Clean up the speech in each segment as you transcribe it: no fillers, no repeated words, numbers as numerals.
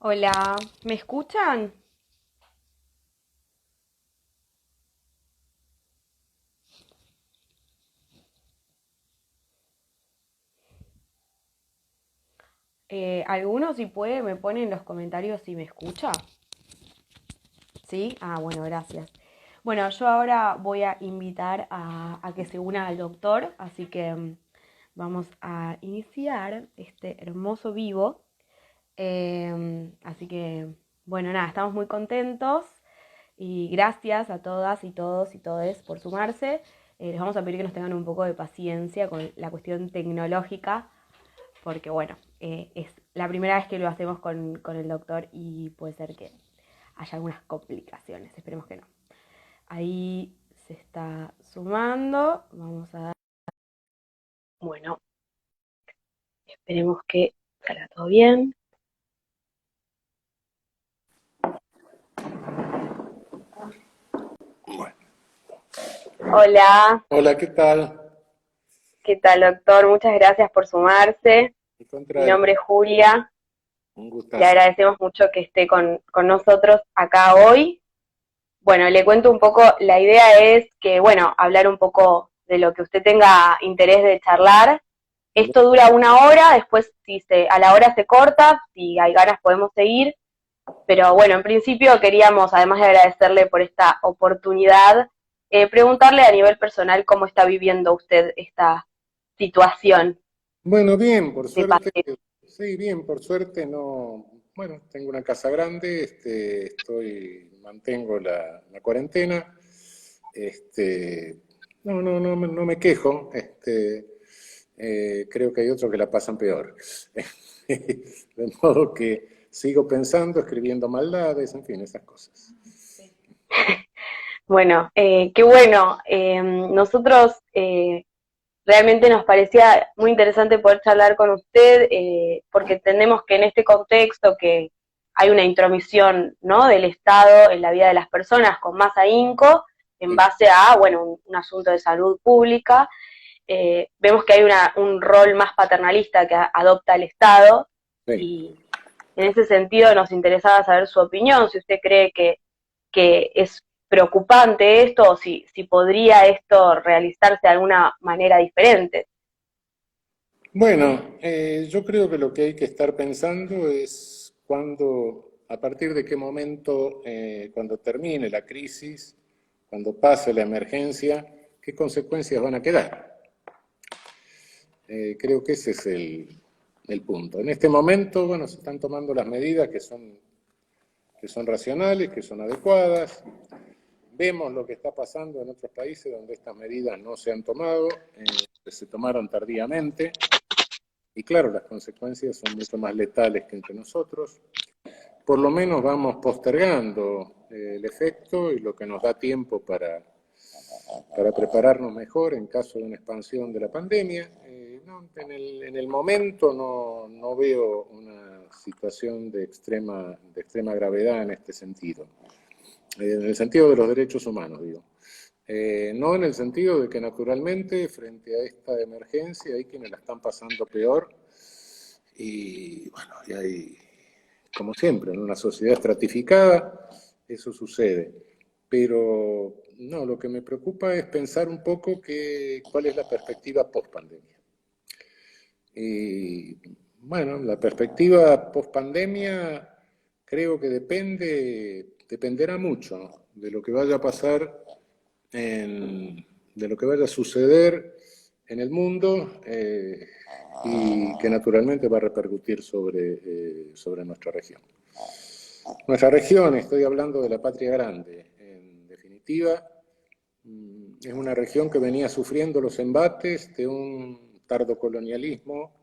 Hola, ¿me escuchan? ¿Alguno si puede me pone en los comentarios si me escucha? ¿Sí? Ah, bueno, gracias. Bueno, yo ahora voy a invitar a que se una al doctor, así que vamos a iniciar este hermoso vivo. Así que, bueno, nada, estamos muy contentos y gracias a todas y todos y todes por sumarse. Les vamos a pedir que nos tengan un poco de paciencia con la cuestión tecnológica porque bueno, es la primera vez que lo hacemos con el doctor y puede ser que haya algunas complicaciones, esperemos que no. Ahí se está sumando, vamos a dar... Bueno, esperemos que salga todo bien. Bueno. Hola, Hola, ¿qué tal? ¿qué tal doctor? Muchas gracias por sumarse. Al Mi contrario, nombre es Julia, un le gustazo. agradecemos mucho que esté con nosotros acá hoy. Bueno, le cuento un poco, la idea es que, bueno, hablar un poco de lo que usted tenga interés de charlar. Esto dura una hora, después si a la hora se corta, si hay ganas podemos seguir, pero bueno, en principio queríamos, además de agradecerle por esta oportunidad, preguntarle a nivel personal cómo está viviendo usted esta situación Bueno, bien, por de suerte, pandemia. sí, bien, por suerte no, bueno, tengo una casa grande, mantengo la cuarentena, no me quejo, creo que hay otros que la pasan peor. De modo que sigo pensando, escribiendo maldades, en fin, esas cosas. Bueno, qué bueno. Nosotros realmente nos parecía muy interesante poder charlar con usted, porque entendemos que en este contexto que hay una intromisión, ¿no?, del Estado en la vida de las personas con más ahínco, en Sí, base a, bueno, un asunto de salud pública. Vemos que hay un rol más paternalista que adopta el Estado sí. y en ese sentido nos interesaba saber su opinión, si usted cree que es preocupante esto o si podría esto realizarse de alguna manera diferente. Bueno, yo creo que lo que hay que estar pensando es a partir de qué momento, cuando termine la crisis, cuando pase la emergencia, qué consecuencias van a quedar. Creo que ese es el punto. En este momento, bueno, se están tomando las medidas que son racionales, que son adecuadas. Vemos lo que está pasando en otros países donde estas medidas no se han tomado, que se tomaron tardíamente. Y claro, las consecuencias son mucho más letales que entre nosotros. Por lo menos vamos postergando el efecto y lo que nos da tiempo para prepararnos mejor en caso de una expansión de la pandemia. No, en el momento no veo una situación de extrema gravedad en este sentido. En el sentido de los derechos humanos, digo. No en el sentido de que naturalmente frente a esta emergencia hay quienes la están pasando peor y bueno, y hay, como siempre, en una sociedad estratificada, eso sucede. Pero no, lo que me preocupa es pensar un poco cuál es la perspectiva post pandemia. Y bueno, la perspectiva post pandemia creo que dependerá mucho de lo que vaya a pasar, de lo que vaya a suceder en el mundo, y que naturalmente va a repercutir sobre nuestra región. Nuestra región, estoy hablando de la patria grande, en definitiva, es una región que venía sufriendo los embates de un tardocolonialismo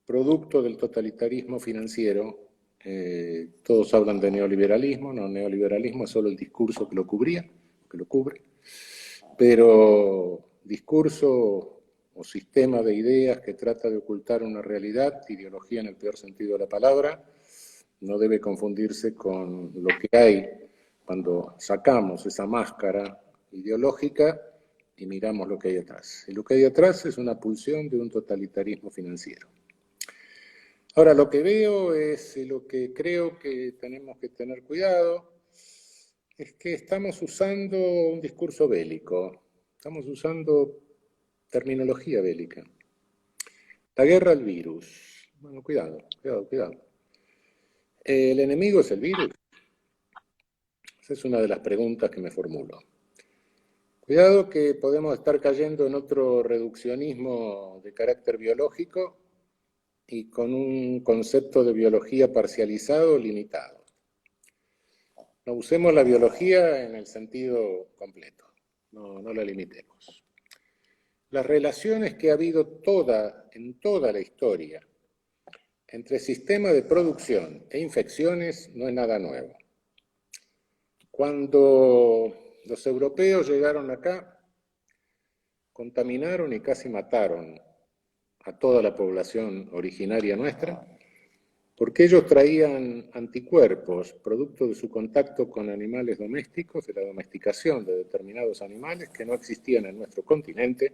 producto del totalitarismo financiero. Todos hablan de neoliberalismo, no, neoliberalismo es solo el discurso que lo cubría, que lo cubre, pero discurso o sistema de ideas que trata de ocultar una realidad, ideología en el peor sentido de la palabra, no debe confundirse con lo que hay cuando sacamos esa máscara ideológica y miramos lo que hay atrás. Y lo que hay atrás es una pulsión de un totalitarismo financiero. Ahora, lo que veo es, y lo que creo que tenemos que tener cuidado, es que estamos usando un discurso bélico, estamos usando terminología bélica. La guerra al virus. Bueno, cuidado, cuidado, cuidado. ¿El enemigo es el virus? Esa es una de las preguntas que me formulo. Cuidado que podemos estar cayendo en otro reduccionismo de carácter biológico y con un concepto de biología parcializado, limitado. No usemos la biología en el sentido completo, no la limitemos. Las relaciones que ha habido en toda la historia entre sistema de producción e infecciones no es nada nuevo. Cuando los europeos llegaron acá, contaminaron y casi mataron a toda la población originaria nuestra, porque ellos traían anticuerpos, producto de su contacto con animales domésticos, de la domesticación de determinados animales que no existían en nuestro continente,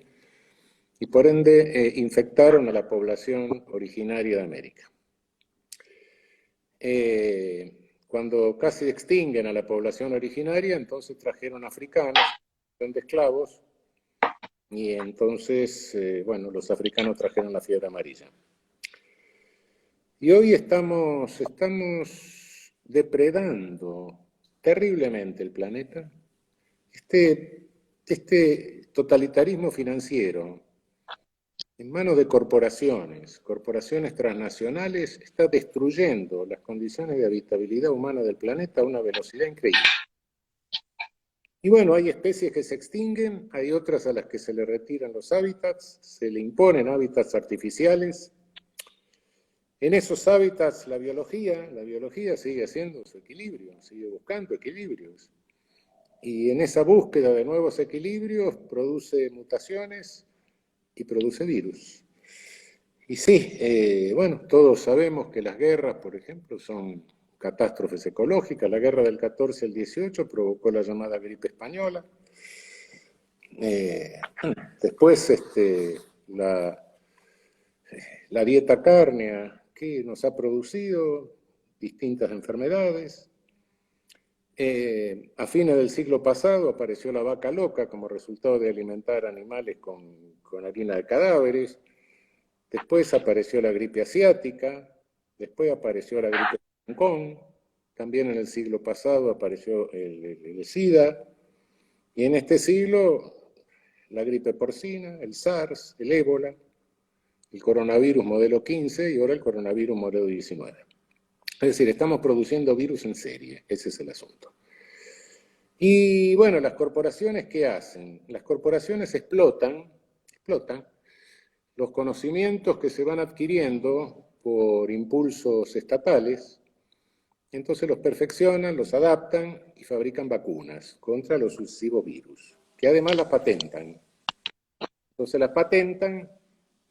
y por ende infectaron a la población originaria de América. Cuando casi extinguen a la población originaria, entonces trajeron africanos, de esclavos, y entonces, bueno, los africanos trajeron la fiebre amarilla. Y hoy estamos depredando terriblemente el planeta. Este totalitarismo financiero en manos de corporaciones transnacionales, está destruyendo las condiciones de habitabilidad humana del planeta a una velocidad increíble. Y bueno, hay especies que se extinguen, hay otras a las que se le retiran los hábitats, se le imponen hábitats artificiales. En esos hábitats la biología sigue haciendo su equilibrio, sigue buscando equilibrios. Y en esa búsqueda de nuevos equilibrios produce mutaciones y produce virus. Y sí, bueno, todos sabemos que las guerras, por ejemplo, son catástrofes ecológicas. La guerra del 14 al 18 provocó la llamada gripe española. Después, la dieta cárnea que nos ha producido distintas enfermedades. A fines del siglo pasado apareció la vaca loca como resultado de alimentar animales con harina de cadáveres. Después apareció la gripe asiática, después apareció la gripe de Hong Kong, también en el siglo pasado apareció el SIDA, y en este siglo la gripe porcina, el SARS, el ébola, el coronavirus modelo 15 y ahora el coronavirus modelo 19. Es decir, estamos produciendo virus en serie, ese es el asunto. Y bueno, las corporaciones, ¿qué hacen? Las corporaciones explotan los conocimientos que se van adquiriendo por impulsos estatales, entonces los perfeccionan, los adaptan y fabrican vacunas contra los sucesivos virus, que además las patentan. Entonces las patentan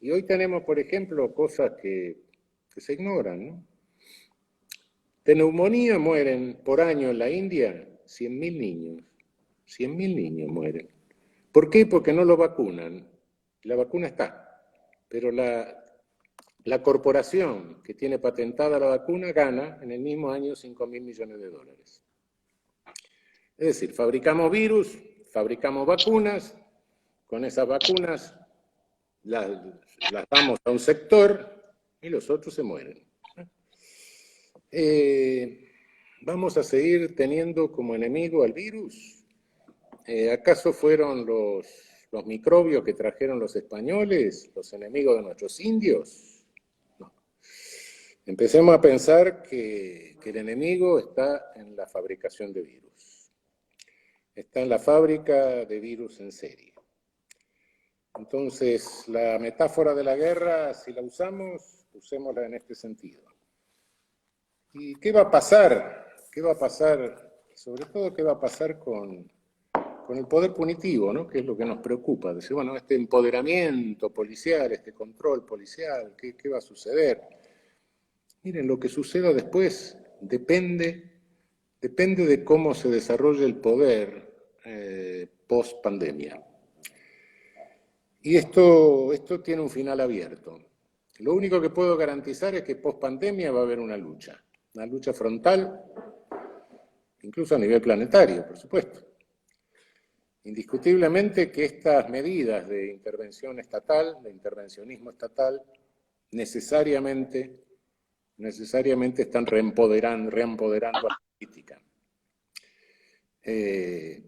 y hoy tenemos, por ejemplo, cosas que se ignoran, ¿no? De neumonía mueren por año en la India 100.000 niños. 100.000 niños mueren. ¿Por qué? Porque no lo vacunan. La vacuna está, pero la corporación que tiene patentada la vacuna gana en el mismo año 5.000 millones de dólares. Es decir, fabricamos virus, fabricamos vacunas, con esas vacunas las damos a un sector y los otros se mueren. ¿Vamos a seguir teniendo como enemigo al virus? ¿Acaso fueron los microbios que trajeron los españoles los enemigos de nuestros indios? No. Empecemos a pensar que el enemigo está en la fabricación de virus. Está en la fábrica de virus en serie. Entonces, la metáfora de la guerra, si la usamos, usémosla en este sentido. ¿Y qué va a pasar? ¿Qué va a pasar? Sobre todo, ¿qué va a pasar con el poder punitivo, ¿no? Que es lo que nos preocupa. Decir, bueno, este empoderamiento policial, este control policial, ¿qué va a suceder? Miren, lo que suceda después depende de cómo se desarrolle el poder post pandemia. Y esto tiene un final abierto. Lo único que puedo garantizar es que post-pandemia va a haber una lucha frontal, incluso a nivel planetario, por supuesto. Indiscutiblemente que estas medidas de intervención estatal, de intervencionismo estatal, necesariamente están reempoderando a la política.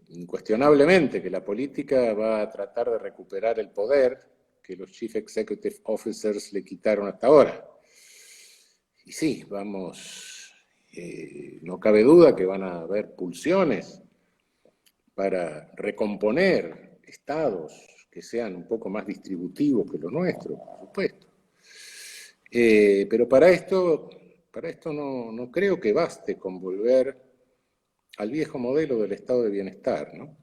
Incuestionablemente que la política va a tratar de recuperar el poder que los Chief Executive Officers le quitaron hasta ahora. Y sí, no cabe duda que van a haber pulsiones para recomponer estados que sean un poco más distributivos que los nuestros, por supuesto. Pero para esto no creo que baste con volver al viejo modelo del estado de bienestar, ¿no?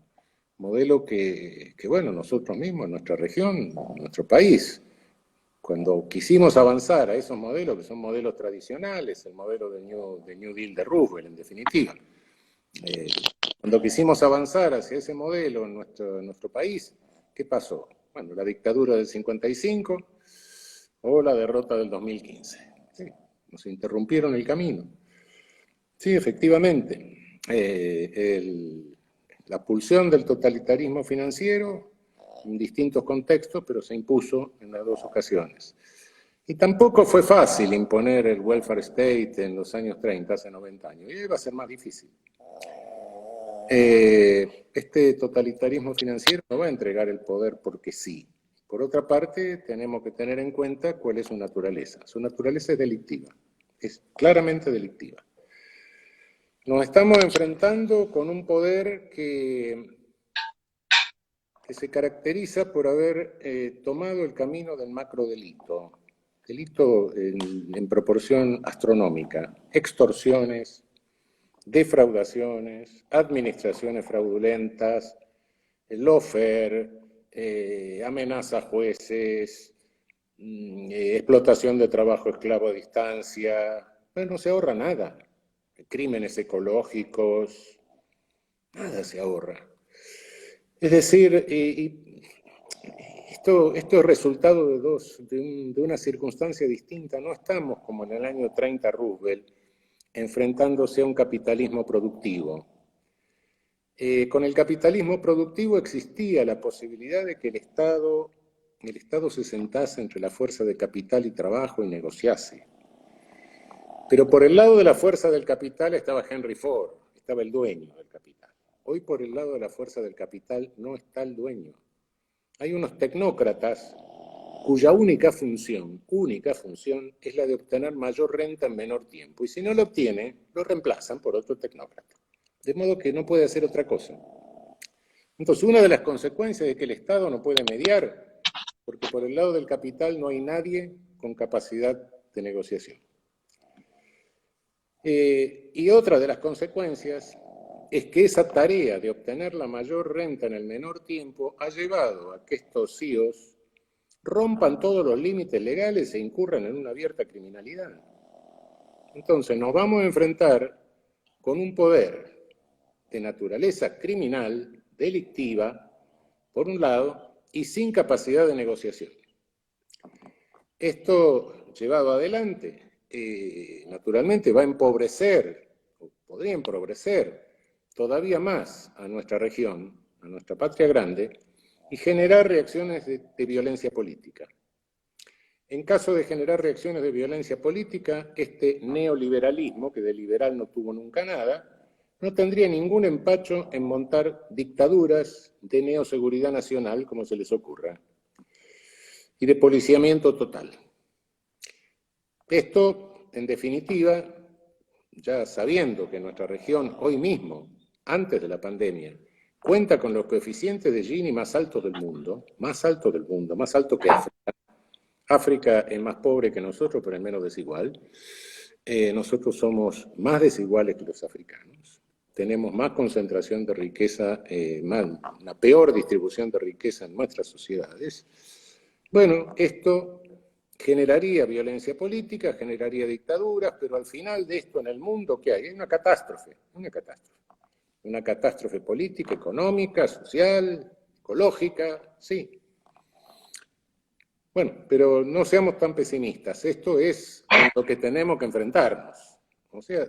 Modelo que bueno, nosotros mismos, en nuestra región, en nuestro país, cuando quisimos avanzar a esos modelos, que son modelos tradicionales, el modelo de New Deal de Roosevelt, en definitiva, cuando quisimos avanzar hacia ese modelo en nuestro país, ¿qué pasó? Bueno, la dictadura del 55 o la derrota del 2015. Sí, nos interrumpieron el camino. Sí, efectivamente. La pulsión del totalitarismo financiero, en distintos contextos, pero se impuso en las dos ocasiones. Y tampoco fue fácil imponer el welfare state en los años 30, hace 90 años, y hoy va a ser más difícil. Este totalitarismo financiero no va a entregar el poder porque sí. Por otra parte, tenemos que tener en cuenta cuál es su naturaleza. Su naturaleza es delictiva, es claramente delictiva. Nos estamos enfrentando con un poder que se caracteriza por haber tomado el camino del macrodelito, delito en proporción astronómica, extorsiones, defraudaciones, administraciones fraudulentas, lawfare, amenaza a jueces, explotación de trabajo esclavo a distancia. Bueno, no se ahorra nada. Crímenes ecológicos, nada se ahorra. Es decir, esto es resultado de una circunstancia distinta. No estamos como en el año 30 Roosevelt, enfrentándose a un capitalismo productivo. Con el capitalismo productivo existía la posibilidad de que el Estado se sentase entre la fuerza de capital y trabajo y negociase. Pero por el lado de la fuerza del capital estaba Henry Ford, estaba el dueño del capital. Hoy por el lado de la fuerza del capital no está el dueño. Hay unos tecnócratas cuya única función es la de obtener mayor renta en menor tiempo. Y si no lo obtiene, lo reemplazan por otro tecnócrata. De modo que no puede hacer otra cosa. Entonces, una de las consecuencias es que el Estado no puede mediar, porque por el lado del capital no hay nadie con capacidad de negociación. Y otra de las consecuencias es que esa tarea de obtener la mayor renta en el menor tiempo ha llevado a que estos CEOs rompan todos los límites legales e incurran en una abierta criminalidad. Entonces nos vamos a enfrentar con un poder de naturaleza criminal, delictiva, por un lado, y sin capacidad de negociación. Esto llevado adelante, naturalmente va a empobrecer, o podría empobrecer todavía más a nuestra región, a nuestra patria grande, y generar reacciones de violencia política. En caso de generar reacciones de violencia política, este neoliberalismo, que de liberal no tuvo nunca nada, no tendría ningún empacho en montar dictaduras de neoseguridad nacional, como se les ocurra, y de policiamiento total. Esto, en definitiva, ya sabiendo que nuestra región hoy mismo, antes de la pandemia, cuenta con los coeficientes de Gini más altos del mundo, más alto que África. África es más pobre que nosotros, pero es menos desigual. Nosotros somos más desiguales que los africanos. Tenemos más concentración de riqueza, una peor distribución de riqueza en nuestras sociedades. Bueno, esto generaría violencia política, generaría dictaduras, pero al final de esto en el mundo, ¿qué hay? Hay una catástrofe. Una catástrofe política, económica, social, ecológica, sí. Bueno, pero no seamos tan pesimistas. Esto es lo que tenemos que enfrentarnos. O sea,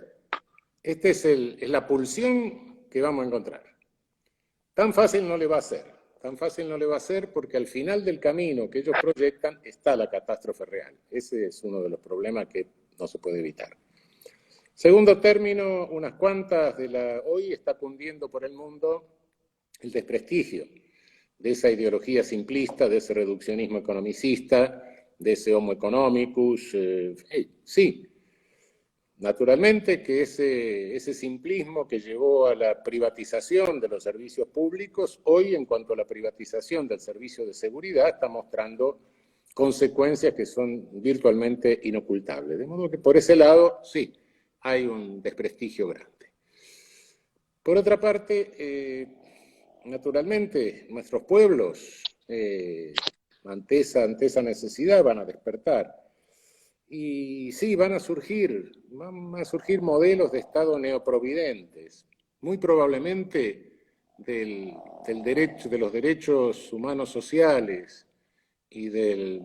esta es la pulsión que vamos a encontrar. Tan fácil no le va a ser. Tan fácil no le va a ser porque al final del camino que ellos proyectan está la catástrofe real. Ese es uno de los problemas que no se puede evitar. Segundo término, unas cuantas hoy está cundiendo por el mundo el desprestigio de esa ideología simplista, de ese reduccionismo economicista, de ese homo economicus. Sí, naturalmente que ese simplismo que llevó a la privatización de los servicios públicos, hoy en cuanto a la privatización del servicio de seguridad, está mostrando consecuencias que son virtualmente inocultables. De modo que por ese lado, sí, hay un desprestigio grande. Por otra parte, naturalmente, nuestros pueblos, ante esa necesidad, van a despertar. Y sí, van a surgir modelos de Estado neoprovidentes, muy probablemente de los derechos humanos sociales y del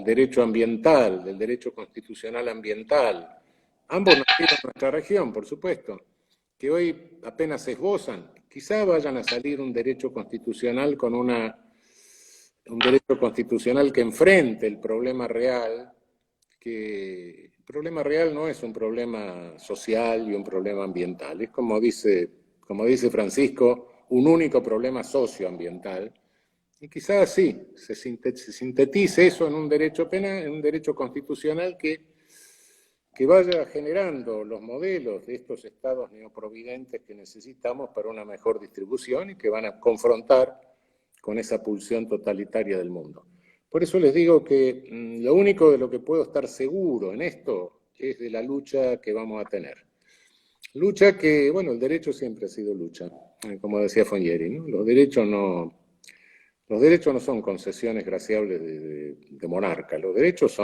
derecho ambiental, del derecho constitucional ambiental. Ambos nacieron en nuestra región, por supuesto, que hoy apenas se esbozan. Quizá vayan a salir un derecho constitucional un derecho constitucional que enfrente el problema real, que el problema real no es un problema social y un problema ambiental, es como dice Francisco, un único problema socioambiental. Y quizás sí, se sintetice eso en un derecho penal, en un derecho constitucional que vaya generando los modelos de estos estados neoprovidentes que necesitamos para una mejor distribución y que van a confrontar con esa pulsión totalitaria del mundo. Por eso les digo que lo único de lo que puedo estar seguro en esto es de la lucha que vamos a tener. Lucha que, bueno, el derecho siempre ha sido lucha, como decía Fogneri, ¿no? Los derechos no son concesiones graciables de monarca, los derechos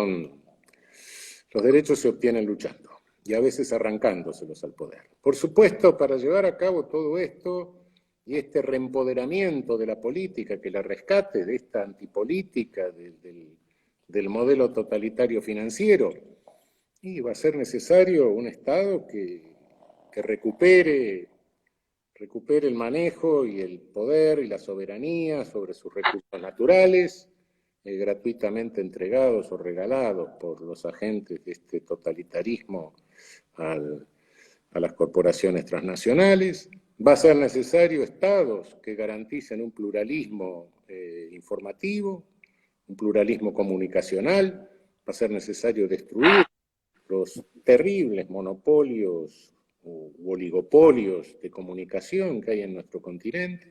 se obtienen luchando y a veces arrancándoselos al poder. Por supuesto, para llevar a cabo todo esto y este reempoderamiento de la política, que la rescate de esta antipolítica del modelo totalitario financiero, y va a ser necesario un Estado que recupere el manejo y el poder y la soberanía sobre sus recursos naturales, gratuitamente entregados o regalados por los agentes de este totalitarismo a las corporaciones transnacionales. Va a ser necesario estados que garanticen un pluralismo informativo, un pluralismo comunicacional. Va a ser necesario destruir los terribles monopolios u oligopolios de comunicación que hay en nuestro continente.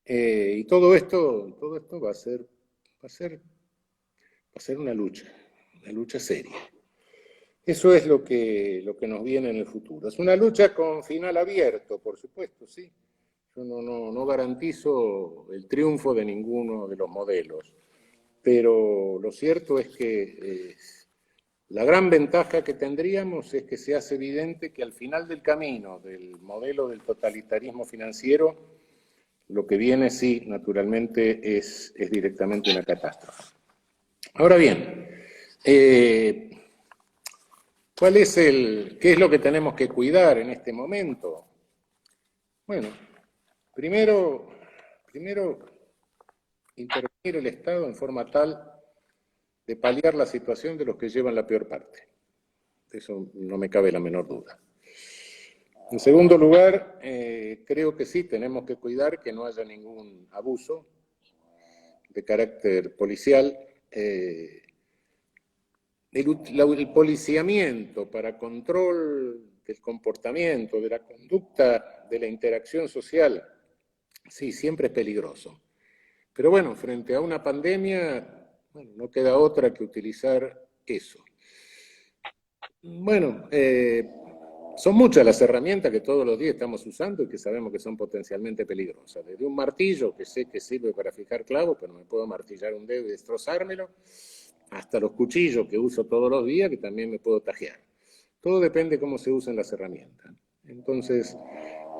Y todo esto va a ser una lucha seria. Eso es lo que nos viene en el futuro. Es una lucha con final abierto, por supuesto, sí. Yo no garantizo el triunfo de ninguno de los modelos, pero lo cierto es que la gran ventaja que tendríamos es que se hace evidente que al final del camino del modelo del totalitarismo financiero, lo que viene, sí, naturalmente, es directamente una catástrofe. Ahora bien, ¿qué es lo que tenemos que cuidar en este momento? Bueno, primero intervenir el Estado en forma tal de paliar la situación de los que llevan la peor parte. De eso no me cabe la menor duda. En segundo lugar, creo que sí, tenemos que cuidar que no haya ningún abuso de carácter policial. El policiamiento para control del comportamiento, de la conducta, de la interacción social, sí, siempre es peligroso. Pero bueno, frente a una pandemia, bueno, no queda otra que utilizar eso. Bueno, son muchas las herramientas que todos los días estamos usando y que sabemos que son potencialmente peligrosas. Desde un martillo, que sé que sirve para fijar clavos, pero me puedo martillar un dedo y destrozármelo, hasta los cuchillos que uso todos los días, que también me puedo tajear. Todo depende de cómo se usen las herramientas. Entonces,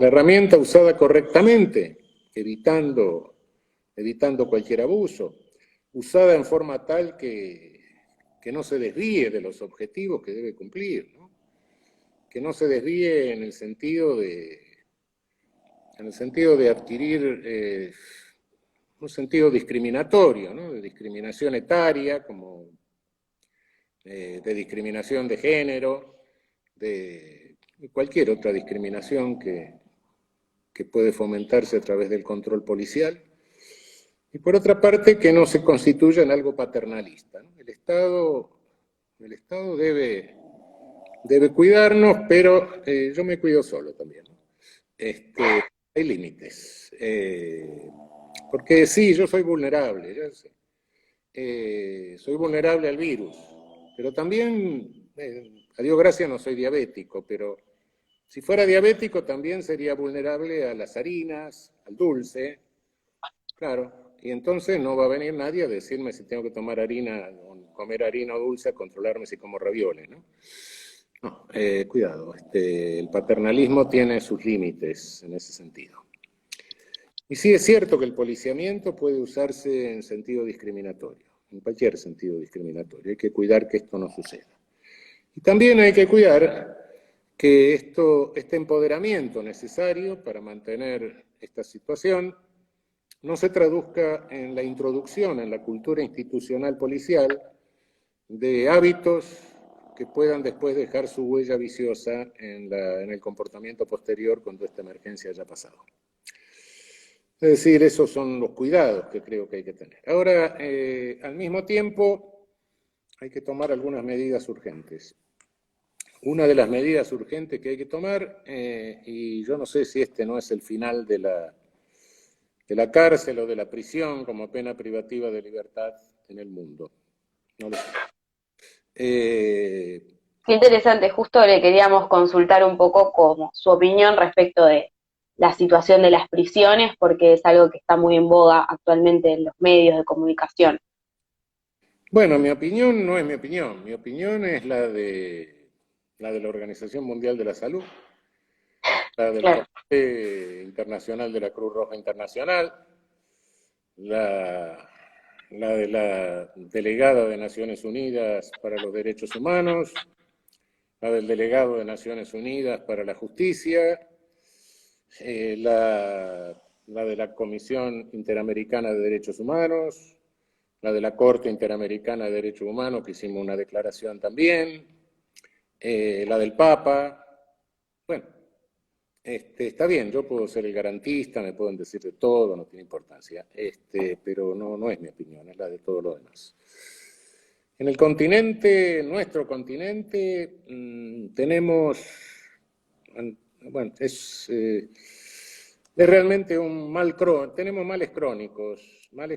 la herramienta usada correctamente, evitando cualquier abuso, usada en forma tal que no se desvíe de los objetivos que debe cumplir, ¿no? Que no se desvíe en el sentido de adquirir un sentido discriminatorio, ¿no? De discriminación etaria, como de discriminación de género, de cualquier otra discriminación que puede fomentarse a través del control policial. Y por otra parte, que no se constituya en algo paternalista, ¿no? El Estado debe cuidarnos, pero yo me cuido solo también, ¿no? Hay límites. Porque sí, yo soy vulnerable, ya sé. Soy vulnerable al virus, pero también, a Dios gracias, no soy diabético, pero si fuera diabético también sería vulnerable a las harinas, al dulce, claro. Y entonces no va a venir nadie a decirme si tengo que tomar harina o comer harina o dulce, a controlarme si como ravioles, ¿no? No, cuidado, el paternalismo tiene sus límites en ese sentido. Y sí es cierto que el policiamiento puede usarse en sentido discriminatorio, en cualquier sentido discriminatorio. Hay que cuidar que esto no suceda. Y también hay que cuidar que este empoderamiento necesario para mantener esta situación no se traduzca en la introducción en la cultura institucional policial de hábitos que puedan después dejar su huella viciosa en el comportamiento posterior cuando esta emergencia haya pasado. Es decir, esos son los cuidados que creo que hay que tener. Ahora, al mismo tiempo, hay que tomar algunas medidas urgentes. Una de las medidas urgentes que hay que tomar, y yo no sé si este no es el final de la cárcel o de la prisión como pena privativa de libertad en el mundo. No lo sé. Qué interesante, justo le queríamos consultar un poco como su opinión respecto de la situación de las prisiones, porque es algo que está muy en boga actualmente en los medios de comunicación. Bueno, mi opinión no es mi opinión es la de la Organización Mundial de la Salud, la del Claro. Comité Internacional de la Cruz Roja Internacional, la de la delegada de Naciones Unidas para los Derechos Humanos, la del delegado de Naciones Unidas para la Justicia, la de la Comisión Interamericana de Derechos Humanos, la de la Corte Interamericana de Derechos Humanos, que hicimos una declaración también, la del Papa. Bueno, está bien, yo puedo ser el garantista, me pueden decir de todo, no tiene importancia, pero no es mi opinión, es la de todos los demás. En el continente, nuestro continente, tenemos, bueno, es realmente un mal crónico, tenemos males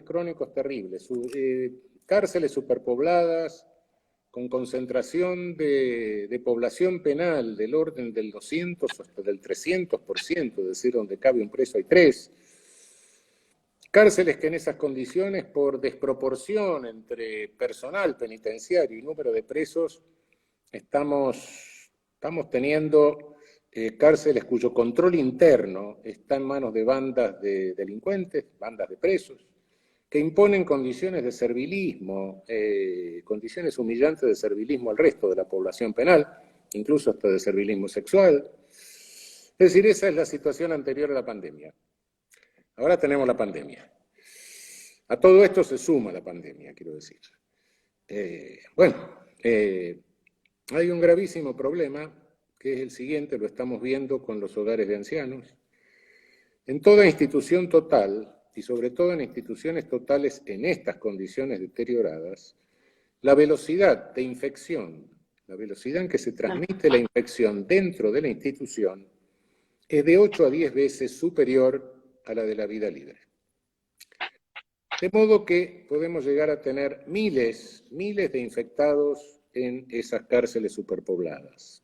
crónicos terribles, cárceles superpobladas, con concentración de población penal del orden del 200 hasta del 300%, es decir, donde cabe un preso hay 3. Cárceles que en esas condiciones, por desproporción entre personal penitenciario y número de presos, estamos teniendo cárceles cuyo control interno está en manos de bandas de delincuentes, bandas de presos, que imponen condiciones de servilismo, condiciones humillantes de servilismo al resto de la población penal, incluso hasta de servilismo sexual. Es decir, esa es la situación anterior a la pandemia. Ahora tenemos la pandemia. A todo esto se suma la pandemia, quiero decir. Hay un gravísimo problema, que es el siguiente, lo estamos viendo con los hogares de ancianos. En toda institución total, y sobre todo en instituciones totales en estas condiciones deterioradas, la velocidad de infección, la velocidad en que se transmite la infección dentro de la institución, es de 8 a 10 veces superior a la de la vida libre. De modo que podemos llegar a tener miles de infectados en esas cárceles superpobladas.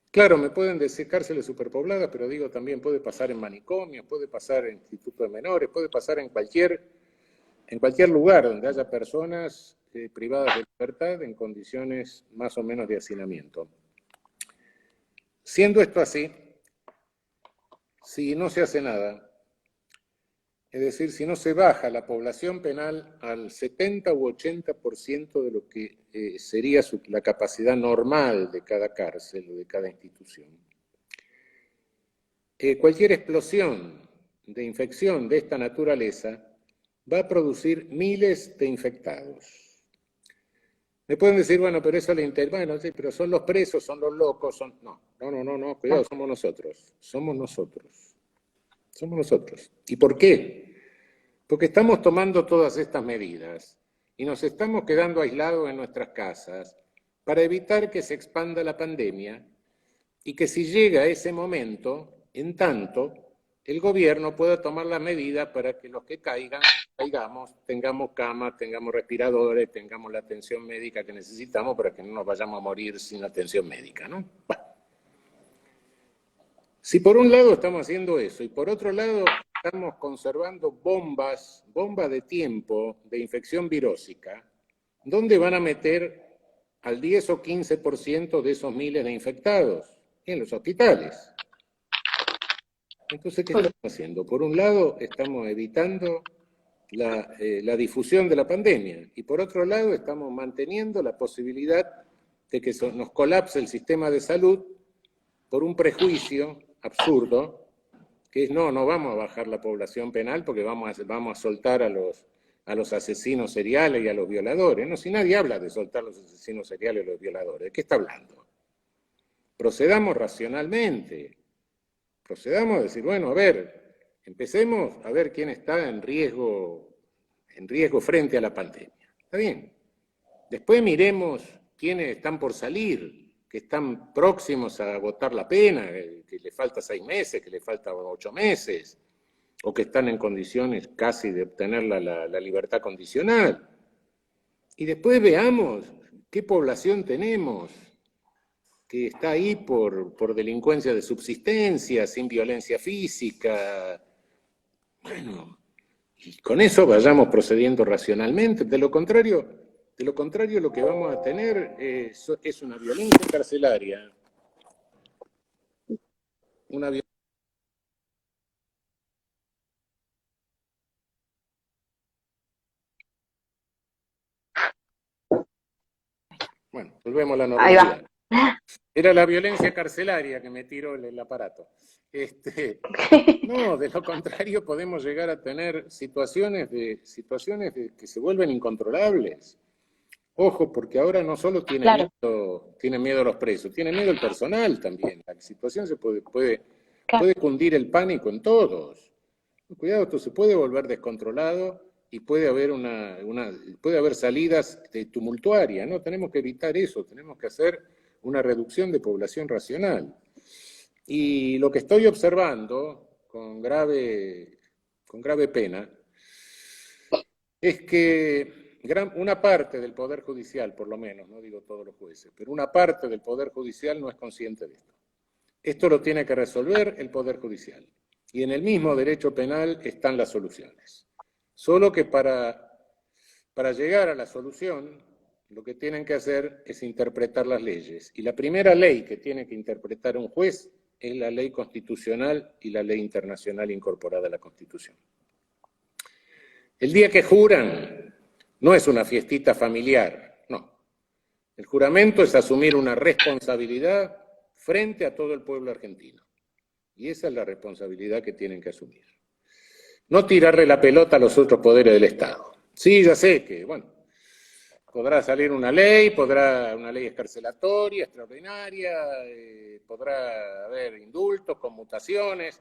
Claro, me pueden decir cárceles superpobladas, pero digo también puede pasar en manicomios, puede pasar en institutos de menores, puede pasar en cualquier lugar donde haya personas privadas de libertad en condiciones más o menos de hacinamiento. Siendo esto así, si no se hace nada, Es decir, si no se baja la población penal al 70 u 80% de lo que sería la capacidad normal de cada cárcel o de cada institución. Cualquier explosión de infección de esta naturaleza va a producir miles de infectados. Me pueden decir, bueno, pero eso le interesa, bueno, sí, pero son los presos, son los locos, son... No, cuidado, somos nosotros. Somos nosotros. ¿Y por qué? Porque estamos tomando todas estas medidas y nos estamos quedando aislados en nuestras casas para evitar que se expanda la pandemia y que si llega ese momento, en tanto, el gobierno pueda tomar la medida para que los que caigamos, tengamos camas, tengamos respiradores, tengamos la atención médica que necesitamos para que no nos vayamos a morir sin atención médica, ¿no? Bueno. Si por un lado estamos haciendo eso y por otro lado estamos conservando bombas de tiempo de infección virósica, ¿dónde van a meter al 10 o 15% de esos miles de infectados? En los hospitales. Entonces, ¿qué estamos haciendo? Por un lado, estamos evitando la difusión de la pandemia y por otro lado, estamos manteniendo la posibilidad de que nos colapse el sistema de salud por un prejuicio absurdo, que es no vamos a bajar la población penal porque vamos a soltar a los asesinos seriales y a los violadores. No, si nadie habla de soltar a los asesinos seriales y a los violadores, ¿de qué está hablando? Procedamos racionalmente, procedamos a decir, bueno, a ver, empecemos a ver quién está en riesgo frente a la pandemia. ¿Está bien? Después miremos quiénes están por salir, que están próximos a agotar la pena, que le falta 6 meses, que le falta 8 meses, o que están en condiciones casi de obtener la libertad condicional. Y después veamos qué población tenemos que está ahí por delincuencia de subsistencia, sin violencia física. Bueno, y con eso vayamos procediendo racionalmente. De lo contrario lo que vamos a tener es una violencia carcelaria. Bueno, volvemos a la normalidad. Ahí va. Era la violencia carcelaria que me tiró el aparato. No, de lo contrario podemos llegar a tener situaciones que se vuelven incontrolables. Ojo, porque ahora no solo tienen miedo los presos, tiene miedo el personal también. La situación se puede cundir el pánico en todos. Cuidado, esto se puede volver descontrolado y puede haber salidas tumultuarias, ¿no? Tenemos que evitar eso, tenemos que hacer una reducción de población racional. Y lo que estoy observando con grave pena es que una parte del Poder Judicial, por lo menos, no digo todos los jueces, pero una parte del Poder Judicial no es consciente de esto. Esto lo tiene que resolver el Poder Judicial. Y en el mismo derecho penal están las soluciones. Solo que para llegar a la solución, lo que tienen que hacer es interpretar las leyes. Y la primera ley que tiene que interpretar un juez es la ley constitucional y la ley internacional incorporada a la Constitución. El día que juran no es una fiestita familiar, no. El juramento es asumir una responsabilidad frente a todo el pueblo argentino. Y esa es la responsabilidad que tienen que asumir. No tirarle la pelota a los otros poderes del Estado. Sí, ya sé que, bueno, podrá salir una ley escarcelatoria, extraordinaria, podrá haber indultos, conmutaciones,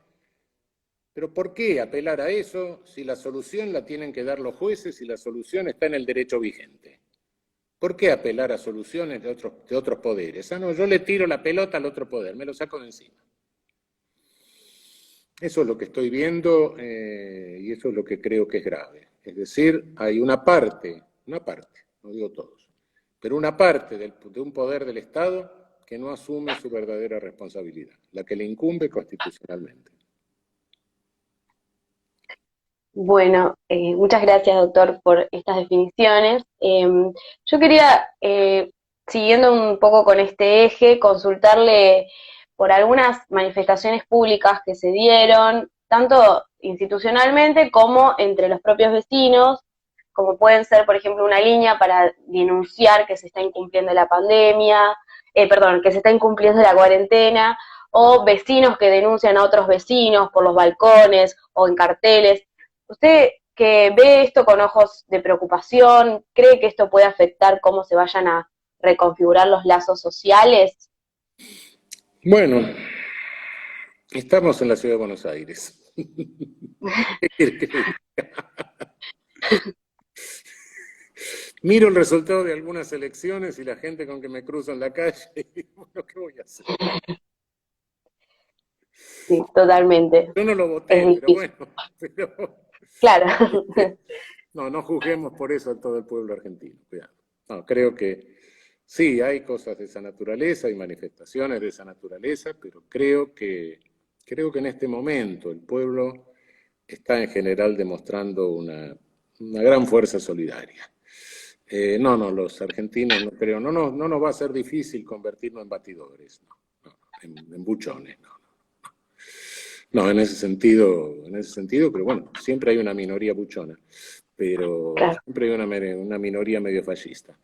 pero ¿por qué apelar a eso si la solución la tienen que dar los jueces y la solución está en el derecho vigente? ¿Por qué apelar a soluciones de otros poderes? No, yo le tiro la pelota al otro poder, me lo saco de encima. Eso es lo que estoy viendo y eso es lo que creo que es grave. Es decir, hay una parte, no digo todos, pero una parte de un poder del Estado que no asume su verdadera responsabilidad, la que le incumbe constitucionalmente. Bueno, muchas gracias, doctor, por estas definiciones. Yo quería, siguiendo un poco con este eje, consultarle por algunas manifestaciones públicas que se dieron, tanto institucionalmente como entre los propios vecinos, como pueden ser, por ejemplo, una línea para denunciar que se está incumpliendo la pandemia, perdón, que se está incumpliendo la cuarentena, o vecinos que denuncian a otros vecinos por los balcones o en carteles. ¿Usted que ve esto con ojos de preocupación, cree que esto puede afectar cómo se vayan a reconfigurar los lazos sociales? Bueno, estamos en la ciudad de Buenos Aires. ¿Qué quiere que le diga? Miro el resultado de algunas elecciones y la gente con que me cruzo en la calle, y bueno, ¿qué voy a hacer? Sí, totalmente. Yo no lo Es voté, pero difícil. bueno, pero, Claro. no juzguemos por eso a todo el pueblo argentino, cuidado. No, creo que sí, hay cosas de esa naturaleza, hay manifestaciones de esa naturaleza, pero creo que en este momento el pueblo está en general demostrando una gran fuerza solidaria. Los argentinos no creo, no nos va a ser difícil convertirnos en batidores, en buchones, no. No, en ese sentido, pero bueno, siempre hay una minoría buchona, pero Claro. siempre hay una minoría medio fascista,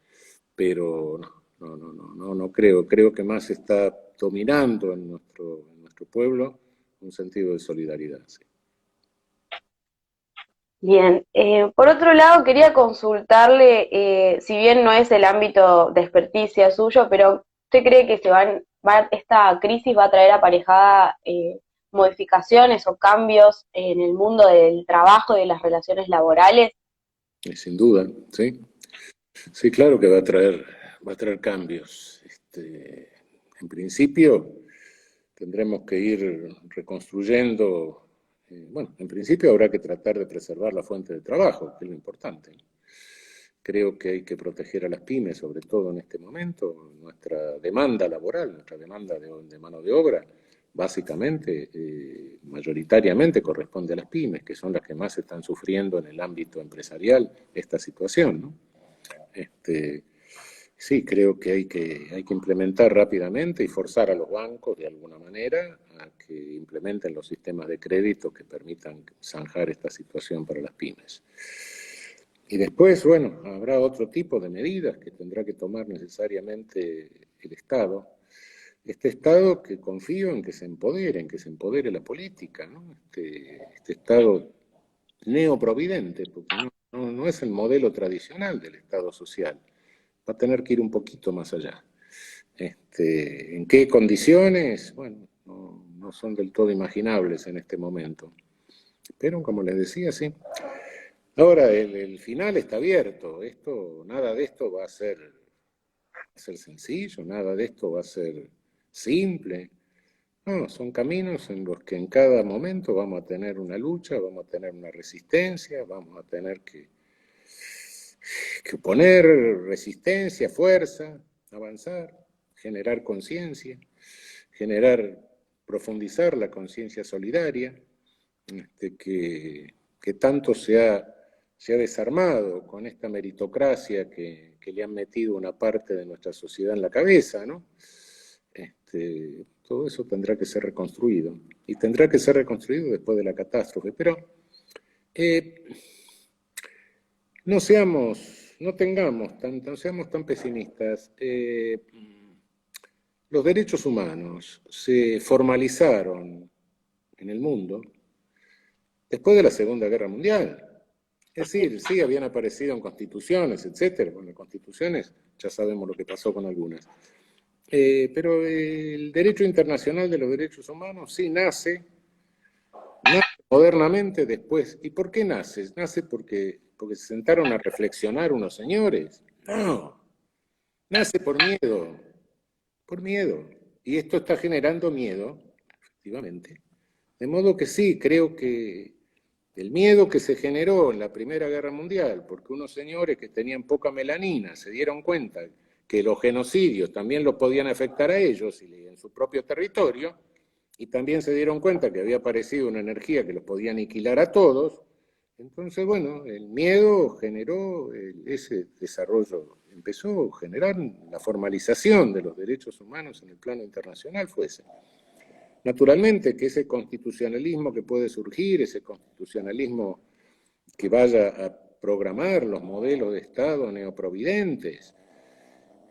pero no creo que más está dominando en nuestro pueblo un sentido de solidaridad. Sí. Bien, por otro lado quería consultarle, si bien no es el ámbito de experticia suyo, pero ¿usted cree que esta crisis va a traer aparejada modificaciones o cambios en el mundo del trabajo y de las relaciones laborales? Y sin duda, sí. Sí, claro que va a traer cambios. En principio, tendremos que ir reconstruyendo. Bueno, en principio habrá que tratar de preservar la fuente de trabajo, que es lo importante. Creo que hay que proteger a las pymes, sobre todo en este momento. Nuestra demanda laboral, nuestra demanda de mano de obra, básicamente, mayoritariamente corresponde a las pymes, que son las que más están sufriendo en el ámbito empresarial esta situación, ¿no? Sí, creo que hay que implementar rápidamente y forzar a los bancos de alguna manera a que implementen los sistemas de crédito que permitan zanjar esta situación para las pymes. Y después, bueno, habrá otro tipo de medidas que tendrá que tomar necesariamente el Estado. Este Estado que confío en que se empodere la política, ¿no? Este Estado neoprovidente, porque no es el modelo tradicional del Estado social. Va a tener que ir un poquito más allá. ¿En qué condiciones? Bueno, no son del todo imaginables en este momento. Pero, como les decía, sí. Ahora, el final está abierto. Nada de esto va a ser sencillo, nada de esto va a ser simple. No, son caminos en los que en cada momento vamos a tener una lucha, vamos a tener una resistencia, vamos a tener que poner resistencia, fuerza, avanzar, generar conciencia, profundizar la conciencia solidaria, que tanto se ha desarmado con esta meritocracia que le han metido una parte de nuestra sociedad en la cabeza, ¿no? Todo eso tendrá que ser reconstruido, y tendrá que ser reconstruido después de la catástrofe, pero no seamos tan pesimistas. Los derechos humanos se formalizaron en el mundo después de la Segunda Guerra Mundial. Es decir, sí, habían aparecido en constituciones, etcétera. Bueno, en constituciones ya sabemos lo que pasó con algunas. Pero el derecho internacional de los derechos humanos sí nace modernamente después. ¿Y por qué nace? ¿Nace porque se sentaron a reflexionar unos señores? No, nace por miedo, por miedo. Y esto está generando miedo, efectivamente. De modo que sí, creo que el miedo que se generó en la Primera Guerra Mundial, porque unos señores que tenían poca melanina se dieron cuenta que los genocidios también los podían afectar a ellos y en su propio territorio, y también se dieron cuenta que había aparecido una energía que los podía aniquilar a todos. Entonces, bueno, el miedo generó ese desarrollo, empezó a generar la formalización de los derechos humanos en el plano internacional, fue ese. naturalmente que ese constitucionalismo que puede surgir, ese constitucionalismo que vaya a programar los modelos de Estado neoprovidentes,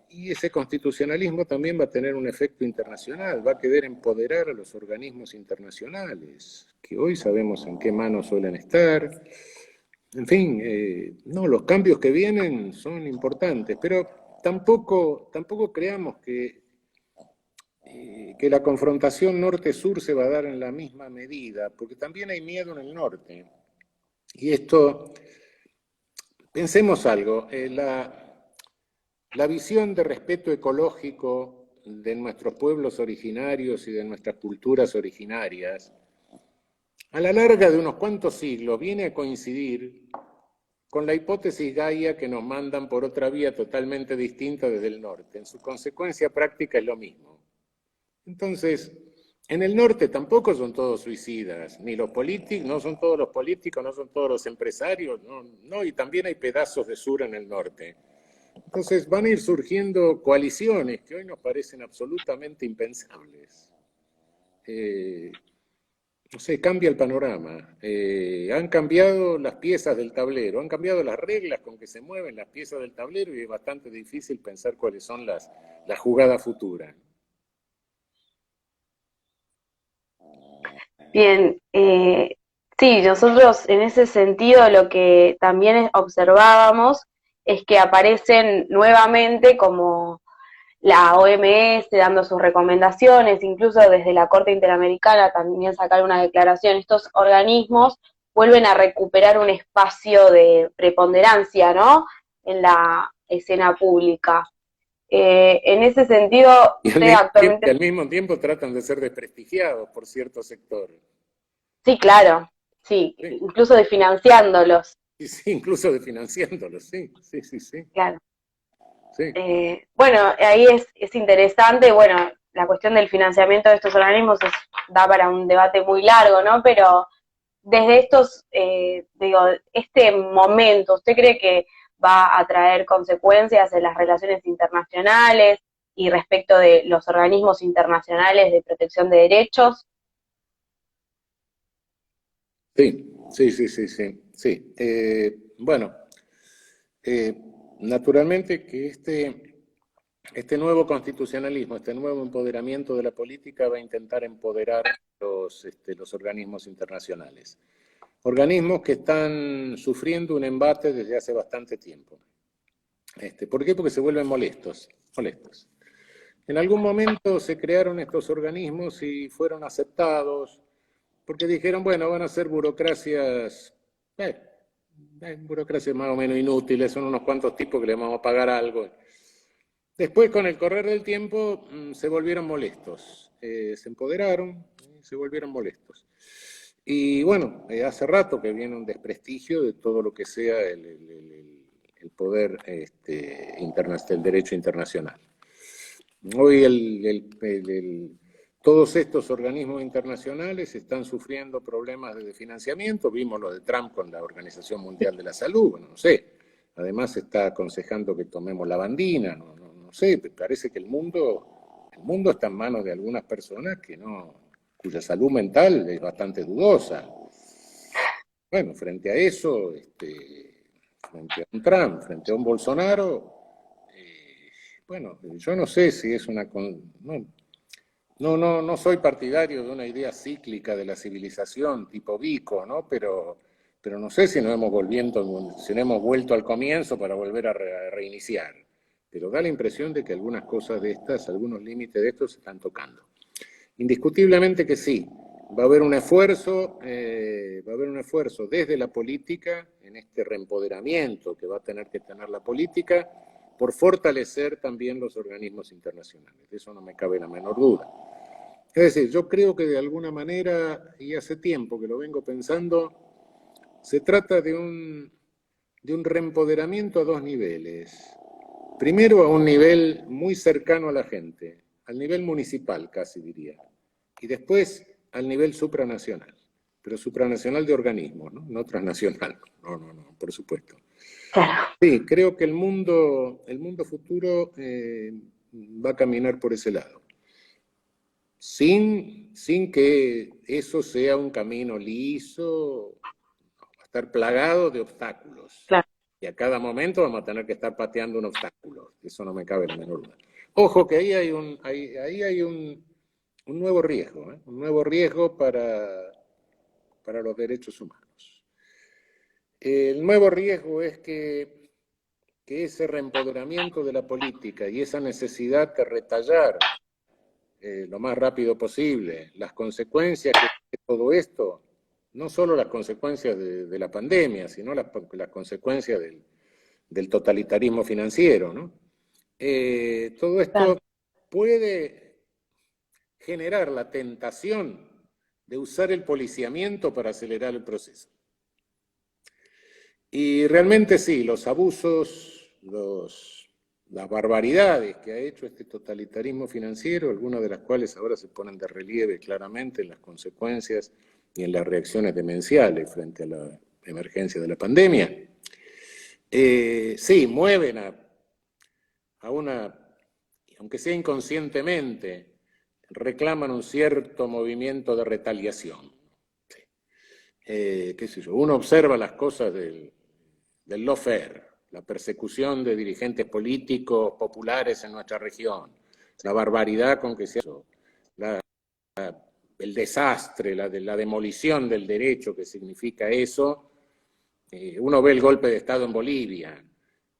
y ese constitucionalismo también va a tener un efecto internacional, va a querer empoderar a los organismos internacionales, que hoy sabemos en qué manos suelen estar. En fin, no, los cambios que vienen son importantes, pero tampoco creamos que la confrontación norte-sur se va a dar en la misma medida, porque también hay miedo en el norte. Y esto, pensemos algo, la visión de respeto ecológico de nuestros pueblos originarios y de nuestras culturas originarias, a la larga de unos cuantos siglos viene a coincidir con la hipótesis Gaia que nos mandan por otra vía totalmente distinta desde el norte. En su consecuencia práctica es lo mismo. Entonces, en el norte tampoco son todos suicidas, ni los políticos, no son todos los políticos, no son todos los empresarios, no, y también hay pedazos de sur en el norte. Entonces van a ir surgiendo coaliciones que hoy nos parecen absolutamente impensables. No sé, cambia el panorama. Han cambiado las piezas del tablero, han cambiado las reglas con que se mueven las piezas del tablero y es bastante difícil pensar cuáles son las jugadas futuras. Bien, sí, nosotros en ese sentido lo que también observábamos es que aparecen nuevamente como la OMS dando sus recomendaciones, incluso desde la Corte Interamericana también sacaron una declaración. Estos organismos vuelven a recuperar un espacio de preponderancia, ¿no?, en la escena pública. En ese sentido, usted actualmente... al mismo tiempo tratan de ser desprestigiados por ciertos sectores. Sí, claro, sí, incluso de financiándolos. Sí, incluso de financiándolos, sí. Claro. Sí. Bueno, ahí es interesante, bueno, la cuestión del financiamiento de estos organismos da para un debate muy largo, ¿no? Pero desde este momento, ¿usted cree que va a traer consecuencias en las relaciones internacionales y respecto de los organismos internacionales de protección de derechos? Sí. Bueno, naturalmente que este nuevo constitucionalismo, este nuevo empoderamiento de la política va a intentar empoderar los organismos internacionales. Organismos que están sufriendo un embate desde hace bastante tiempo. ¿Por qué? Porque se vuelven molestos. En algún momento se crearon estos organismos y fueron aceptados, porque dijeron, bueno, van a ser burocracias más o menos inútiles, son unos cuantos tipos que les vamos a pagar algo. Después, con el correr del tiempo, se volvieron molestos, se empoderaron y se volvieron molestos. Y bueno, hace rato que viene un desprestigio de todo lo que sea el poder el derecho internacional. Hoy todos estos organismos internacionales están sufriendo problemas de financiamiento. Vimos lo de Trump con la Organización Mundial de la Salud, bueno, no sé. Además está aconsejando que tomemos lavandina, no sé, parece que el mundo está en manos de algunas personas cuya salud mental es bastante dudosa. Bueno, frente a eso, frente a un Trump, frente a un Bolsonaro, bueno, yo no sé si es una... No soy partidario de una idea cíclica de la civilización tipo Vico, ¿no? Pero no sé si nos hemos vuelto al comienzo para volver a reiniciar. Pero da la impresión de que algunas cosas de estas, algunos límites de estos se están tocando. Indiscutiblemente que sí, va a haber un esfuerzo desde la política, en este reempoderamiento que va a tener que tener la política, por fortalecer también los organismos internacionales. De eso no me cabe la menor duda. Es decir, yo creo que de alguna manera, y hace tiempo que lo vengo pensando, se trata de un reempoderamiento a dos niveles. Primero, a un nivel muy cercano a la gente, al nivel municipal casi diría, y después al nivel supranacional, pero supranacional de organismos, no transnacional, no, por supuesto. Sí, creo que el mundo futuro va a caminar por ese lado. Sin sin que eso sea un camino liso, va a estar plagado de obstáculos. Claro. Y a cada momento vamos a tener que estar pateando un obstáculo, eso no me cabe la menor duda. Ojo que ahí hay un nuevo riesgo, un nuevo riesgo para los derechos humanos. El nuevo riesgo es que ese reempoderamiento de la política y esa necesidad de retallar lo más rápido posible las consecuencias de todo esto, no solo las consecuencias de la pandemia, sino las consecuencias del totalitarismo financiero, ¿no? Todo esto puede generar la tentación de usar el policiamiento para acelerar el proceso. Y realmente sí, los abusos, las barbaridades que ha hecho este totalitarismo financiero, algunas de las cuales ahora se ponen de relieve claramente en las consecuencias y en las reacciones demenciales frente a la emergencia de la pandemia, sí, mueven a una, aunque sea inconscientemente, reclaman un cierto movimiento de retaliación. Qué sé yo, uno observa las cosas del lawfare, la persecución de dirigentes políticos populares en nuestra región, la barbaridad con que se hizo, el desastre, la demolición del derecho que significa eso. Uno ve el golpe de Estado en Bolivia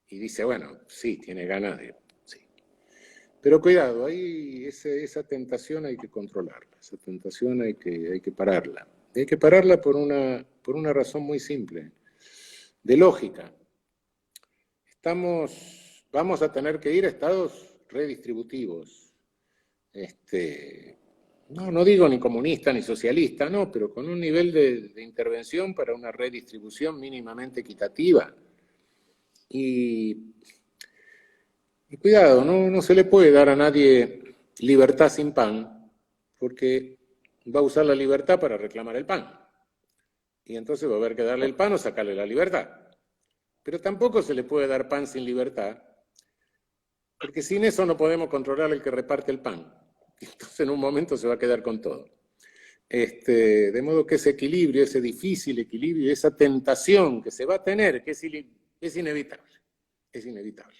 y dice, bueno, sí, tiene ganas de... Sí. Pero cuidado, ahí esa tentación hay que controlarla, esa tentación hay que pararla. Hay que pararla por una razón muy simple, de lógica. Vamos a tener que ir a estados redistributivos. No digo ni comunista ni socialista, no, pero con un nivel de intervención para una redistribución mínimamente equitativa. Y cuidado, no se le puede dar a nadie libertad sin pan, porque va a usar la libertad para reclamar el pan. Y entonces va a haber que darle el pan o sacarle la libertad. Pero tampoco se le puede dar pan sin libertad, porque sin eso no podemos controlar el que reparte el pan. Entonces en un momento se va a quedar con todo. De modo que ese equilibrio, ese difícil equilibrio, esa tentación que se va a tener, que es inevitable, es inevitable.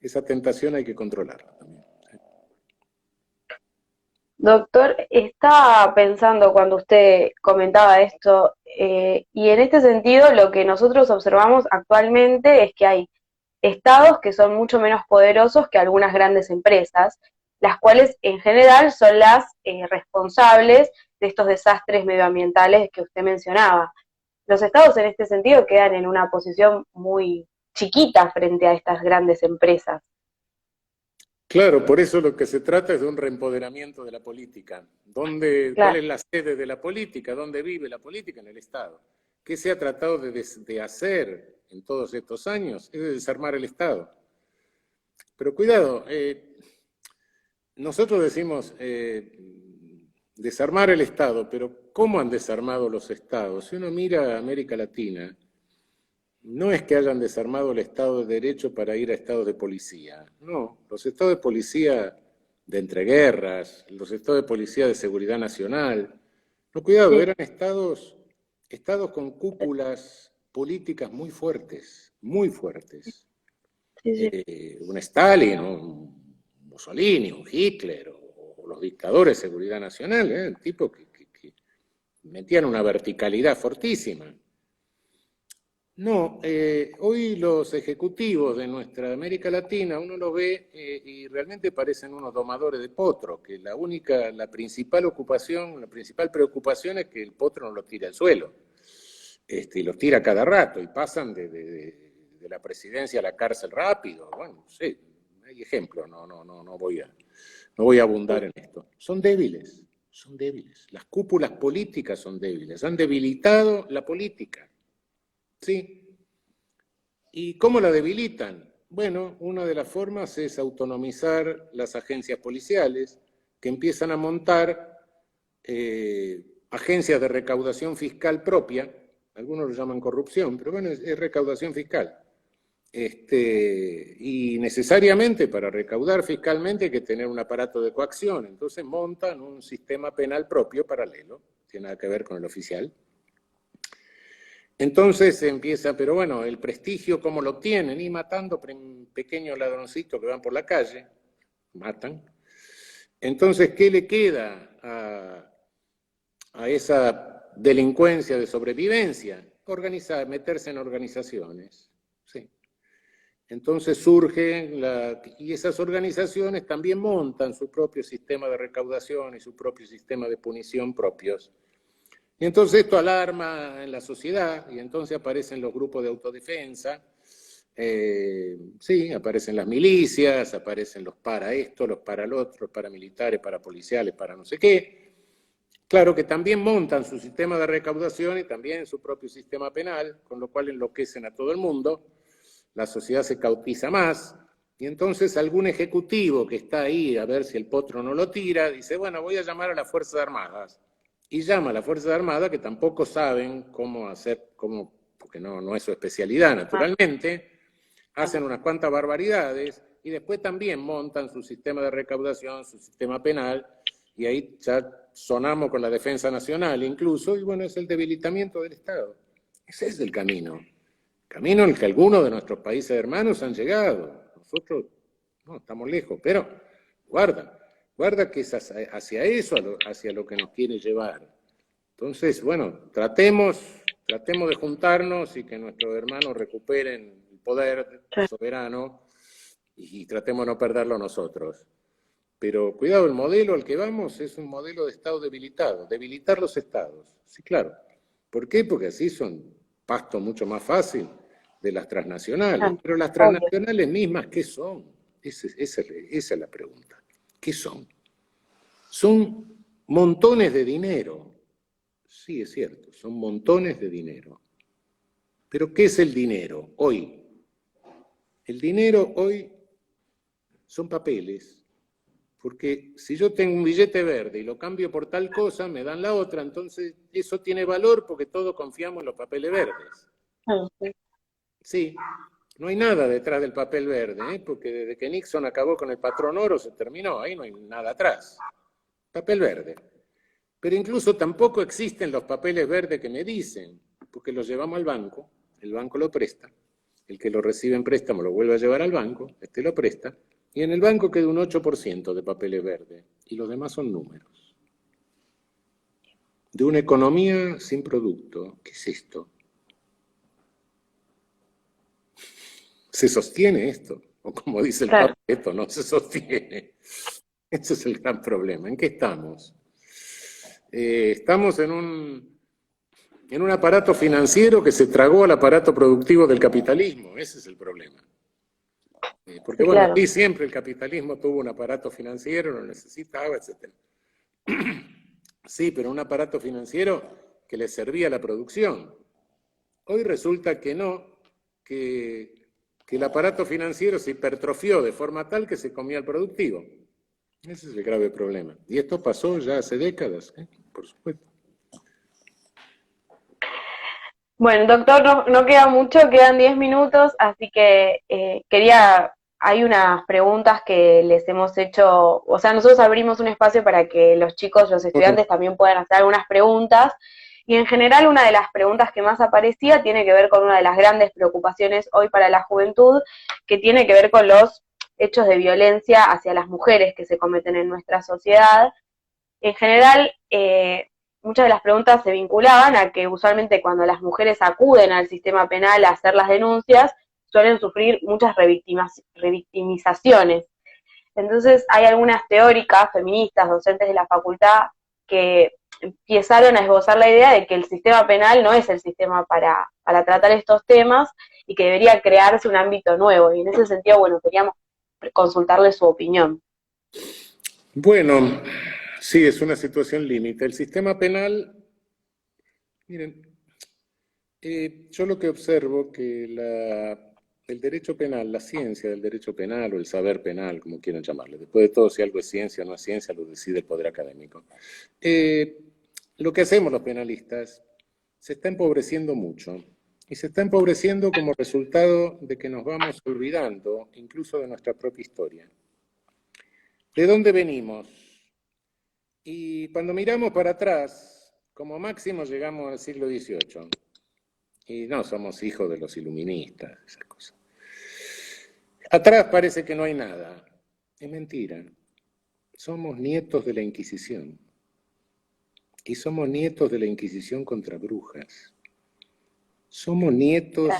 Esa tentación hay que controlarla también. Doctor, estaba pensando cuando usted comentaba esto, y en este sentido lo que nosotros observamos actualmente es que hay estados que son mucho menos poderosos que algunas grandes empresas, las cuales en general son las responsables de estos desastres medioambientales que usted mencionaba. Los estados en este sentido quedan en una posición muy chiquita frente a estas grandes empresas. Claro, por eso lo que se trata es de un reempoderamiento de la política. Claro. ¿Cuál es la sede de la política? ¿Dónde vive la política? En el Estado. ¿Qué se ha tratado de hacer en todos estos años? Es de desarmar el Estado. Pero cuidado, nosotros decimos desarmar el Estado, pero ¿cómo han desarmado los Estados? Si uno mira a América Latina, no es que hayan desarmado el Estado de Derecho para ir a estados de policía. No, los estados de policía de entreguerras, los estados de policía de seguridad nacional. No, cuidado, eran estados con cúpulas políticas muy fuertes, muy fuertes. Un Stalin, un Mussolini, un Hitler, o los dictadores de seguridad nacional, tipo que metían una verticalidad fortísima. No, hoy los ejecutivos de nuestra América Latina, uno los ve y realmente parecen unos domadores de potro, que la principal preocupación es que el potro no los tire al suelo, y los tira cada rato, y pasan de la presidencia a la cárcel rápido. Bueno, sí, hay ejemplos, no voy a abundar en esto. Son débiles, las cúpulas políticas son débiles, han debilitado la política. Sí. ¿Y cómo la debilitan? Bueno, una de las formas es autonomizar las agencias policiales, que empiezan a montar agencias de recaudación fiscal propia, algunos lo llaman corrupción, pero bueno, es recaudación fiscal. Y necesariamente para recaudar fiscalmente hay que tener un aparato de coacción, entonces montan un sistema penal propio paralelo, tiene nada que ver con el oficial. Entonces empieza, pero bueno, el prestigio, ¿cómo lo obtienen? Y matando pequeños ladroncitos que van por la calle, matan. Entonces, ¿qué le queda a esa delincuencia de sobrevivencia? Meterse en organizaciones. Sí. Entonces surgen, y esas organizaciones también montan su propio sistema de recaudación y su propio sistema de punición propios. Y entonces esto alarma en la sociedad, y entonces aparecen los grupos de autodefensa, sí, aparecen las milicias, aparecen los para esto, los para el otro, los paramilitares, parapoliciales, para no sé qué. Claro que también montan su sistema de recaudación y también su propio sistema penal, con lo cual enloquecen a todo el mundo, la sociedad se cautiza más, y entonces algún ejecutivo que está ahí a ver si el potro no lo tira, dice, bueno, voy a llamar a las Fuerzas Armadas. Y llama a las Fuerzas Armadas que tampoco saben cómo hacer, porque no es su especialidad, naturalmente, hacen unas cuantas barbaridades y después también montan su sistema de recaudación, su sistema penal, y ahí ya sonamos con la defensa nacional incluso, y bueno, es el debilitamiento del Estado. Ese es el camino en el que algunos de nuestros países hermanos han llegado. Nosotros no, estamos lejos, pero guarda que es hacia eso, hacia lo que nos quiere llevar. Entonces, bueno, tratemos de juntarnos y que nuestros hermanos recuperen el poder soberano y tratemos de no perderlo nosotros. Pero cuidado, el modelo al que vamos es un modelo de Estado debilitado, debilitar los Estados. Sí, claro. ¿Por qué? Porque así son pasto mucho más fácil de las transnacionales. Pero las transnacionales mismas, ¿qué son? Esa es la pregunta. ¿Qué son? Son montones de dinero. Sí, es cierto, son montones de dinero. Pero ¿qué es el dinero hoy? El dinero hoy son papeles. Porque si yo tengo un billete verde y lo cambio por tal cosa, me dan la otra, entonces eso tiene valor porque todos confiamos en los papeles verdes. Sí, no hay nada detrás del papel verde, porque desde que Nixon acabó con el patrón oro se terminó, ahí no hay nada atrás. Papel verde. Pero incluso tampoco existen los papeles verdes que me dicen, porque los llevamos al banco, el banco lo presta, el que lo recibe en préstamo lo vuelve a llevar al banco, lo presta, y en el banco queda un 8% de papeles verdes, y los demás son números. De una economía sin producto, ¿qué es esto? ¿Se sostiene esto? O como dice el Papa, esto no se sostiene. Ese es el gran problema. ¿En qué estamos? Estamos en un aparato financiero que se tragó al aparato productivo del capitalismo. Ese es el problema. Porque bueno, aquí siempre el capitalismo tuvo un aparato financiero, lo necesitaba, etc. Sí, pero un aparato financiero que le servía a la producción. Hoy resulta que no, que el aparato financiero se hipertrofió de forma tal que se comía el productivo. Ese es el grave problema. Y esto pasó ya hace décadas, por supuesto. Bueno, doctor, no queda mucho, quedan 10 minutos, así que hay unas preguntas que les hemos hecho, o sea, nosotros abrimos un espacio para que los chicos, los estudiantes también puedan hacer algunas preguntas, y en general una de las preguntas que más aparecía tiene que ver con una de las grandes preocupaciones hoy para la juventud, que tiene que ver con los hechos de violencia hacia las mujeres que se cometen en nuestra sociedad. En general, muchas de las preguntas se vinculaban a que usualmente cuando las mujeres acuden al sistema penal a hacer las denuncias, suelen sufrir muchas revictimizaciones. Entonces hay algunas teóricas feministas, docentes de la facultad, que empezaron a esbozar la idea de que el sistema penal no es el sistema para tratar estos temas y que debería crearse un ámbito nuevo. Y en ese sentido, bueno, queríamos consultarle su opinión. Bueno, sí, es una situación límite. El sistema penal, miren, yo lo que observo que el derecho penal, la ciencia del derecho penal o el saber penal, como quieran llamarle, después de todo si algo es ciencia o no es ciencia, lo decide el poder académico. Lo que hacemos los penalistas se está empobreciendo mucho y se está empobreciendo como resultado de que nos vamos olvidando incluso de nuestra propia historia. ¿De dónde venimos? Y cuando miramos para atrás, como máximo llegamos al siglo XVIII. Y no somos hijos de los iluministas, esas cosas. Atrás parece que no hay nada. Es mentira. Somos nietos de la Inquisición. Y somos nietos de la Inquisición contra brujas. Somos nietos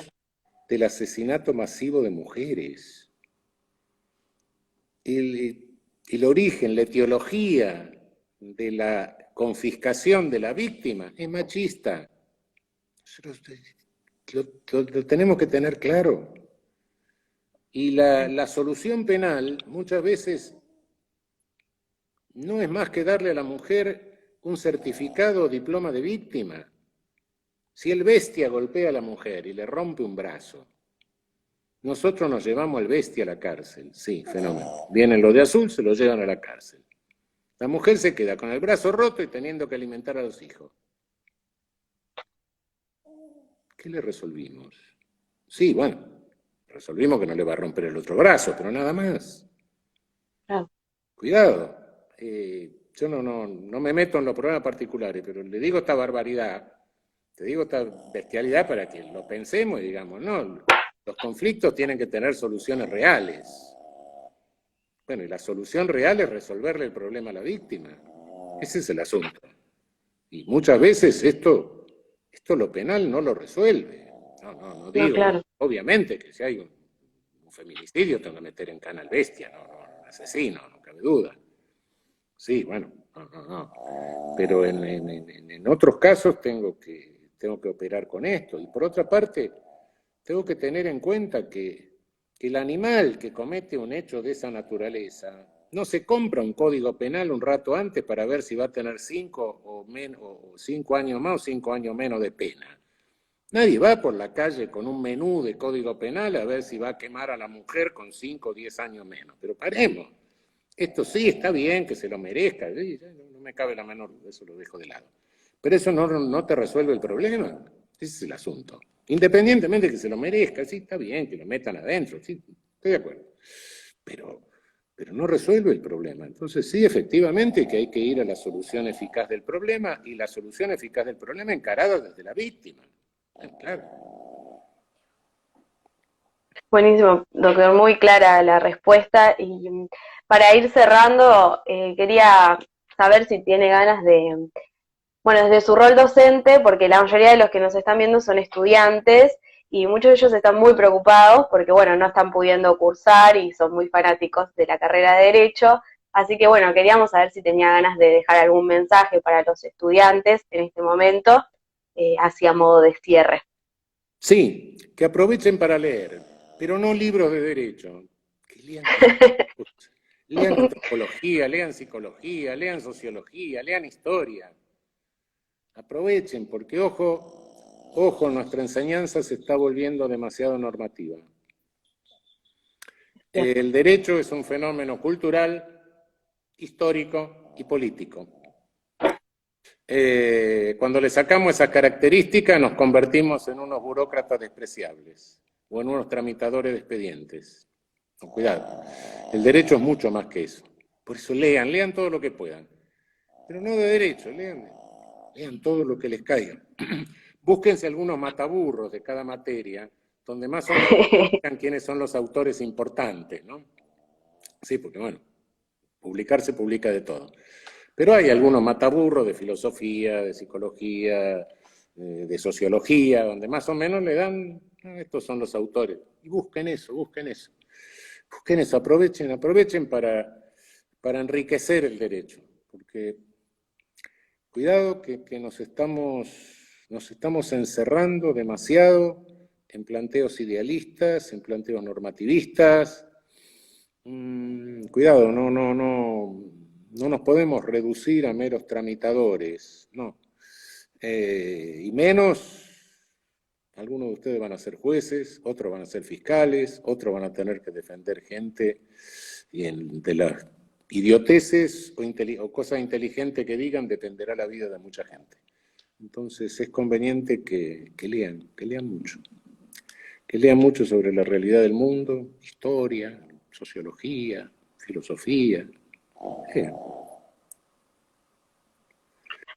del asesinato masivo de mujeres. El origen, la etiología de la confiscación de la víctima es machista. Lo tenemos que tener claro. Y la solución penal muchas veces no es más que darle a la mujer un certificado o diploma de víctima. Si el bestia golpea a la mujer y le rompe un brazo, nosotros nos llevamos al bestia a la cárcel. Sí, fenómeno. Vienen los de azul, se lo llevan a la cárcel. La mujer se queda con el brazo roto y teniendo que alimentar a los hijos. ¿Qué le resolvimos? Sí, bueno, resolvimos que no le va a romper el otro brazo, pero nada más. Cuidado. Yo no me meto en los problemas particulares, pero le digo esta barbaridad, te digo esta bestialidad para que lo pensemos y digamos, no, los conflictos tienen que tener soluciones reales. Bueno, y la solución real es resolverle el problema a la víctima. Ese es el asunto. Y muchas veces esto lo penal no lo resuelve. No digo, claro. Obviamente que si hay un feminicidio tengo que meter en cana al bestia, no asesino, no cabe duda. Sí, bueno, no. Pero en otros casos tengo que operar con esto. Y por otra parte, tengo que tener en cuenta que el animal que comete un hecho de esa naturaleza no se compra un código penal un rato antes para ver si va a tener 5 años más o 5 años menos de pena. Nadie va por la calle con un menú de código penal a ver si va a quemar a la mujer con 5 o 10 años menos. Pero paremos. Esto sí está bien que se lo merezca. No me cabe la menor duda, eso lo dejo de lado. Pero eso no te resuelve el problema. Ese es el asunto. Independientemente de que se lo merezca, sí, está bien que lo metan adentro, sí, estoy de acuerdo. Pero no resuelve el problema. Entonces sí, efectivamente que hay que ir a la solución eficaz del problema, y la solución eficaz del problema encarada desde la víctima. Claro. Buenísimo, doctor, muy clara la respuesta. Y para ir cerrando, quería saber si tiene ganas de, bueno, desde su rol docente, porque la mayoría de los que nos están viendo son estudiantes y muchos de ellos están muy preocupados porque, bueno, no están pudiendo cursar y son muy fanáticos de la carrera de Derecho. Así que, bueno, queríamos saber si tenía ganas de dejar algún mensaje para los estudiantes en este momento, hacia modo de cierre. Sí, que aprovechen para leer, pero no libros de derecho. Que lean antropología, lean psicología, lean sociología, lean historia. Aprovechen, porque ojo, nuestra enseñanza se está volviendo demasiado normativa. El derecho es un fenómeno cultural, histórico y político. Cuando le sacamos esa característica nos convertimos en unos burócratas despreciables o en unos tramitadores de expedientes. No, cuidado, el derecho es mucho más que eso. Por eso lean todo lo que puedan. Pero no de derecho, lean todo lo que les caiga. Búsquense algunos mataburros de cada materia, donde más o menos digan quiénes son los autores importantes, ¿no? Sí, porque bueno, se publica de todo. Pero hay algunos mataburros de filosofía, de psicología, de sociología, donde más o menos le dan, estos son los autores. Y busquen eso. Aprovechen para enriquecer el derecho. Porque cuidado que nos estamos encerrando demasiado en planteos idealistas, en planteos normativistas. Cuidado, no nos podemos reducir a meros tramitadores, no. Y menos, algunos de ustedes van a ser jueces, otros van a ser fiscales, otros van a tener que defender gente de las idioteces o cosas inteligentes que digan, dependerá la vida de mucha gente. Entonces es conveniente que lean mucho sobre la realidad del mundo, historia, sociología, filosofía. Lean.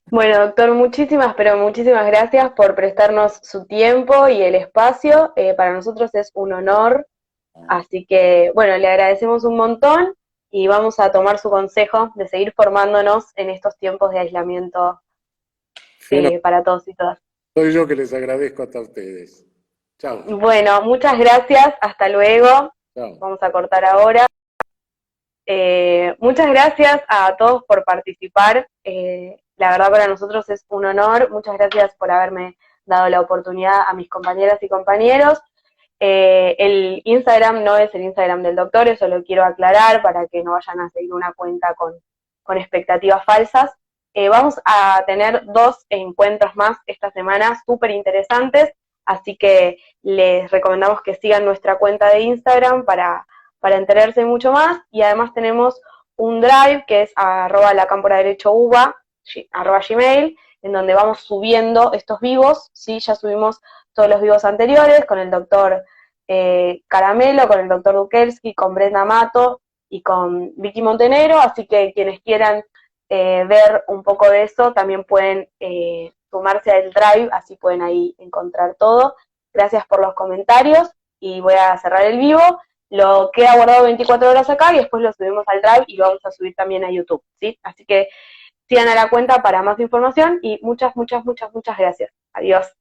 Bueno, doctor, muchísimas, pero muchísimas gracias por prestarnos su tiempo y el espacio. Para nosotros es un honor, así que, bueno, le agradecemos un montón y vamos a tomar su consejo de seguir formándonos en estos tiempos de aislamiento para todos y todas. Soy yo que les agradezco hasta a ustedes. Chao. Bueno, muchas gracias, hasta luego. Chao. Vamos a cortar ahora. Muchas gracias a todos por participar. La verdad para nosotros es un honor. Muchas gracias por haberme dado la oportunidad a mis compañeras y compañeros. El Instagram no es el Instagram del doctor, eso lo quiero aclarar para que no vayan a seguir una cuenta con expectativas falsas. Vamos a tener 2 encuentros más esta semana súper interesantes, así que les recomendamos que sigan nuestra cuenta de Instagram para enterarse mucho más, y además tenemos un drive que es @lacámpora_derecho_uva, @gmail, en donde vamos subiendo estos vivos, ¿sí? Ya subimos todos los vivos anteriores con el doctor Caramelo, con el doctor Dukelski, con Brenda Mato y con Vicky Montenegro, así que quienes quieran ver un poco de eso también pueden sumarse al drive, así pueden ahí encontrar todo. Gracias por los comentarios y voy a cerrar el vivo. Lo queda guardado 24 horas acá y después lo subimos al drive y lo vamos a subir también a YouTube, ¿sí? Así que sigan a la cuenta para más información y muchas, muchas, muchas, muchas gracias. Adiós.